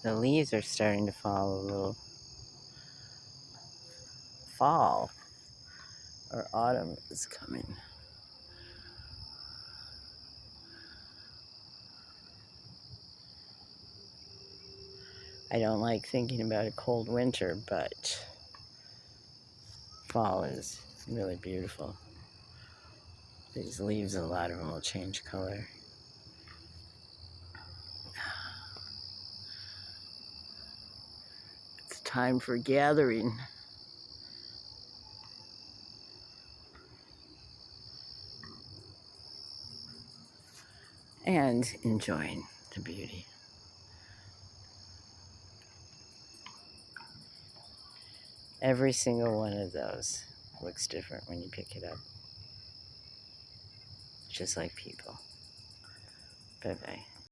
The leaves are starting to fall a little. Fall or autumn is coming. I don't like thinking about a cold winter, but fall is really beautiful. These leaves, a lot of them will change color. It's time for gathering. And enjoying the beauty. Every single one of those looks different when you pick it up. Just like people. Bye-bye.